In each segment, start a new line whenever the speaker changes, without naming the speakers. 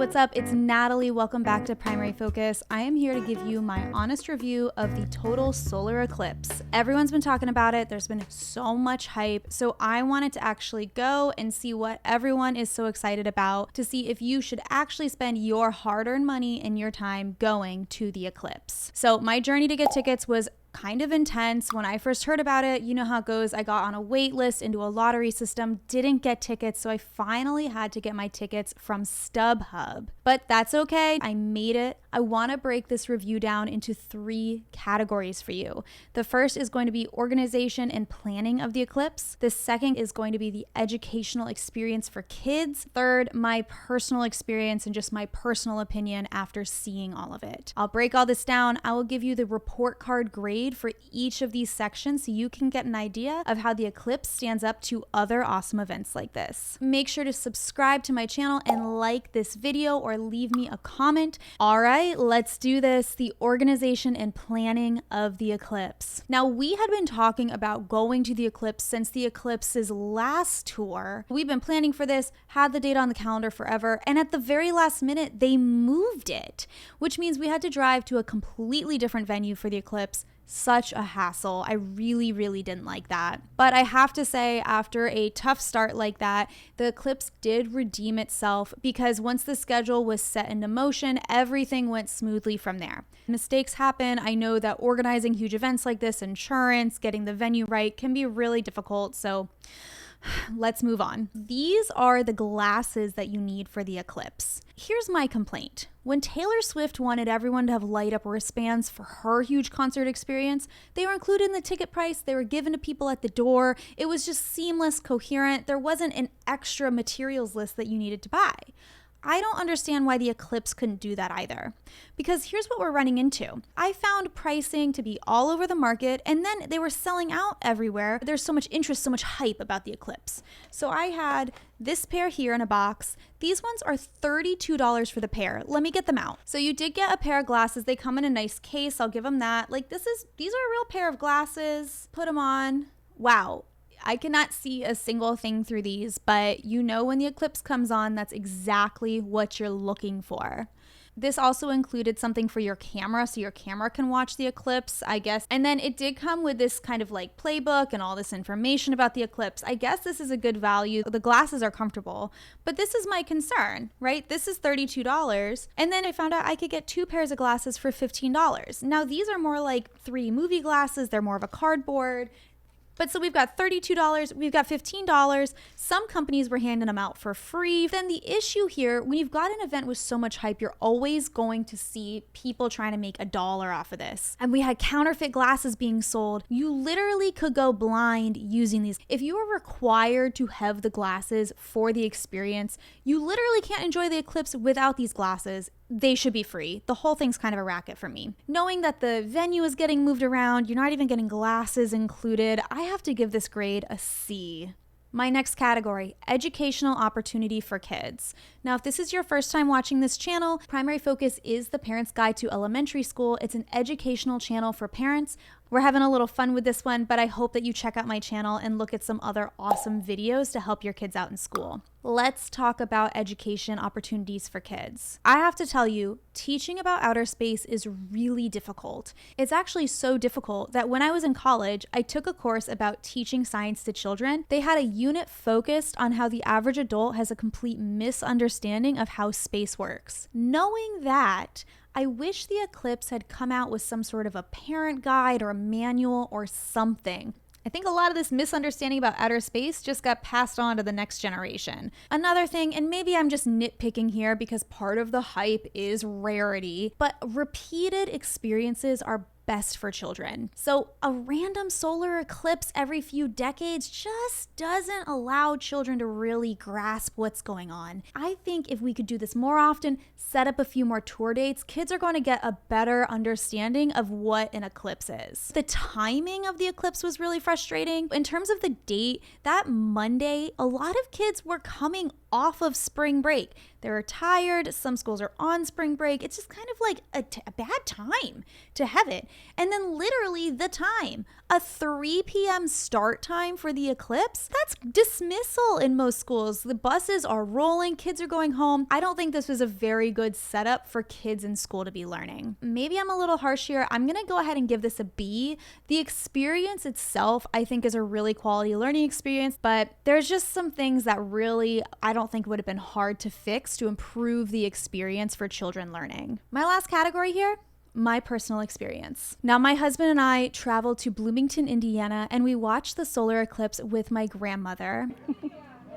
what's up? It's Natalie. Welcome back to Primary Focus. I am here to give you my honest review of the Total Solar Eclipse. Everyone's been talking about it. There's been so much hype. So I wanted to actually go and see what everyone is so excited about, to see if you should actually spend your hard-earned money and your time going to the eclipse. So my journey to get tickets was kind of intense. When I first heard about it, you know how it goes. I got on a wait list into a lottery system, didn't get tickets, so I finally had to get my tickets from StubHub. But that's okay. I made it. I want to break this review down into 3 categories for you. The first is going to be organization and planning of the eclipse. The second is going to be the educational experience for kids. Third, my personal experience and just my personal opinion after seeing all of it. I'll break all this down. I will give you the report card grade for each of these sections so you can get an idea of how the eclipse stands up to other awesome events like this. Make sure to subscribe to my channel and like this video or leave me a comment. All right, let's do this. The organization and planning of the eclipse. Now, we had been talking about going to the eclipse since the eclipse's last tour. We've been planning for this, had the date on the calendar forever, and at the very last minute, they moved it, which means we had to drive to a completely different venue for the eclipse. Such a hassle. I really didn't like that. But I have to say, after a tough start like that, the eclipse did redeem itself, because once the schedule was set into motion, everything went smoothly from there. Mistakes happen. I know that organizing huge events like this, insurance, getting the venue right, can be really difficult. So let's move on. These are the glasses that you need for the eclipse. Here's my complaint. When Taylor Swift wanted everyone to have light up wristbands for her huge concert experience, they were included in the ticket price. They were given to people at the door. It was just seamless, coherent. There wasn't an extra materials list that you needed to buy. I don't understand why the eclipse couldn't do that either. Because here's what we're running into. I found pricing to be all over the market, and then they were selling out everywhere. There's so much interest, so much hype about the eclipse. So I had this pair here in a box. These ones are $32 for the pair. Let me get them out. So you did get a pair of glasses. They come in a nice case. I'll give them that. These are a real pair of glasses. Put them on. Wow. I cannot see a single thing through these, but you know when the eclipse comes on, that's exactly what you're looking for. This also included something for your camera, so your camera can watch the eclipse, I guess. And then it did come with this kind of like playbook and all this information about the eclipse. I guess this is a good value. The glasses are comfortable, but this is my concern, right? This is $32. And then I found out I could get 2 pairs of glasses for $15. Now these are more like 3 movie glasses. They're more of a cardboard. But so we've got $32, we've got $15. Some companies were handing them out for free. Then the issue here, when you've got an event with so much hype, you're always going to see people trying to make $1 off of this. And we had counterfeit glasses being sold. You literally could go blind using these. If you are required to have the glasses for the experience, you literally can't enjoy the eclipse without these glasses. They should be free. The whole thing's kind of a racket for me. Knowing that the venue is getting moved around, you're not even getting glasses included, I have to give this grade a C. My next category, educational opportunity for kids. Now, if this is your first time watching this channel, Primary Focus is the Parent's Guide to Elementary School. It's an educational channel for parents. We're having a little fun with this one, but I hope that you check out my channel and look at some other awesome videos to help your kids out in school. Let's talk about education opportunities for kids. I have to tell you, teaching about outer space is really difficult. It's actually so difficult that when I was in college, I took a course about teaching science to children. They had a unit focused on how the average adult has a complete misunderstanding of how space works. Knowing that, I wish the eclipse had come out with some sort of a parent guide or a manual or something. I think a lot of this misunderstanding about outer space just got passed on to the next generation. Another thing, and maybe I'm just nitpicking here because part of the hype is rarity, but repeated experiences are best for children. So a random solar eclipse every few decades just doesn't allow children to really grasp what's going on. I think if we could do this more often, set up a few more tour dates, kids are going to get a better understanding of what an eclipse is. The timing of the eclipse was really frustrating. In terms of the date, that Monday, a lot of kids were coming off of spring break. They're tired. Some schools are on spring break. It's just kind of like a bad time to have it. And then literally the time, a 3 p.m. start time for the eclipse, that's dismissal in most schools. The buses are rolling, kids are going home. I don't think this was a very good setup for kids in school to be learning. Maybe I'm a little harsh here. I'm gonna go ahead and give this a B. The experience itself, I think, is a really quality learning experience, but there's just some things that really I don't think would have been hard to fix to improve the experience for children learning. My last category here, my personal experience. Now, my husband and I traveled to Bloomington, Indiana, and we watched the solar eclipse with my grandmother.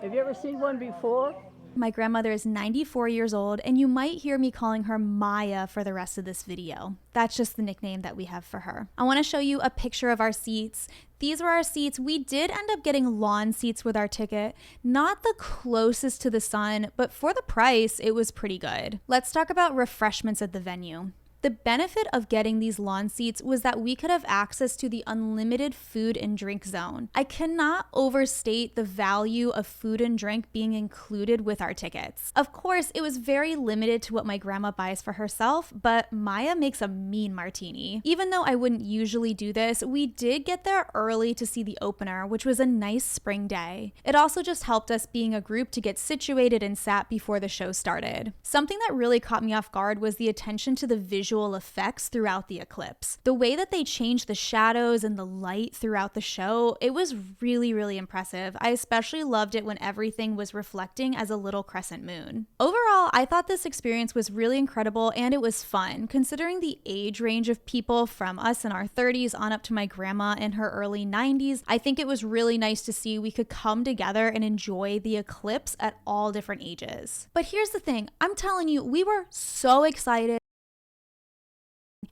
Have you ever seen one before?
My grandmother is 94 years old, and you might hear me calling her Maya for the rest of this video. That's just the nickname that we have for her. I want to show you a picture of our seats. These were our seats. We did end up getting lawn seats with our ticket. Not the closest to the sun, but for the price, it was pretty good. Let's talk about refreshments at the venue. The benefit of getting these lawn seats was that we could have access to the unlimited food and drink zone. I cannot overstate the value of food and drink being included with our tickets. Of course, it was very limited to what my grandma buys for herself, but Maya makes a mean martini. Even though I wouldn't usually do this, we did get there early to see the opener, which was a nice spring day. It also just helped us being a group to get situated and sat before the show started. Something that really caught me off guard was the attention to the visual effects throughout the eclipse. The way that they changed the shadows and the light throughout the show, it was really, really impressive. I especially loved it when everything was reflecting as a little crescent moon. Overall, I thought this experience was really incredible and it was fun. Considering the age range of people from us in our 30s on up to my grandma in her early 90s, I think it was really nice to see we could come together and enjoy the eclipse at all different ages. But here's the thing, I'm telling you, we were so excited.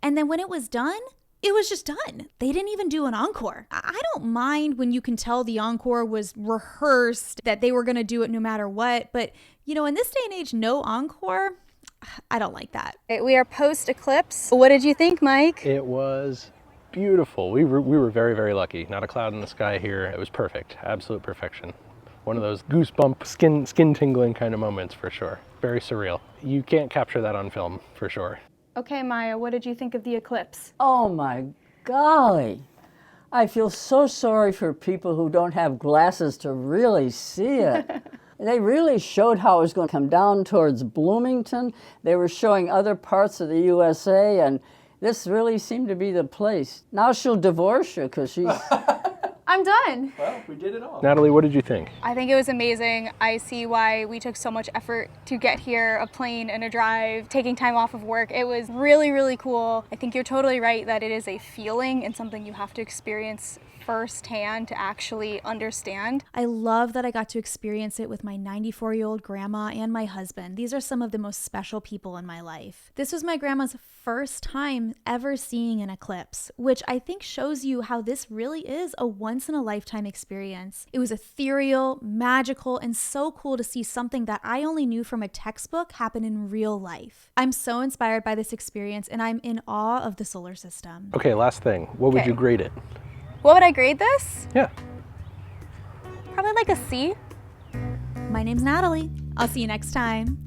And then when it was done, it was just done. They didn't even do an encore. I don't mind when you can tell the encore was rehearsed, that they were going to do it no matter what. But, you know, in this day and age, no encore, I don't like that. We are post-eclipse. What did you think, Mike?
It was beautiful. We were very, very lucky. Not a cloud in the sky here. It was perfect. Absolute perfection. One of those goosebump, skin tingling kind of moments for sure. Very surreal. You can't capture that on film for sure.
Okay, Maya, what did you think of the eclipse?
Oh my golly. I feel so sorry for people who don't have glasses to really see it. They really showed how it was going to come down towards Bloomington. They were showing other parts of the USA, and this really seemed to be the place. Now she'll divorce you because she's...
I'm done.
Well, we did it all. Natalie, what did you think?
I think it was amazing. I see why we took so much effort to get here, a plane and a drive, taking time off of work. It was really, really cool. I think you're totally right that it is a feeling and something you have to experience firsthand to actually understand.
I love that I got to experience it with my 94-year-old grandma and my husband. These are some of the most special people in my life. This was my grandma's first time ever seeing an eclipse, which I think shows you how this really is a once-in-a-lifetime experience. It was ethereal, magical, and so cool to see something that I only knew from a textbook happen in real life. I'm so inspired by this experience, and I'm in awe of the solar system.
Okay, last thing. What would you grade it?
What would I grade this?
Yeah.
Probably like a C.
My name's Natalie. I'll see you next time.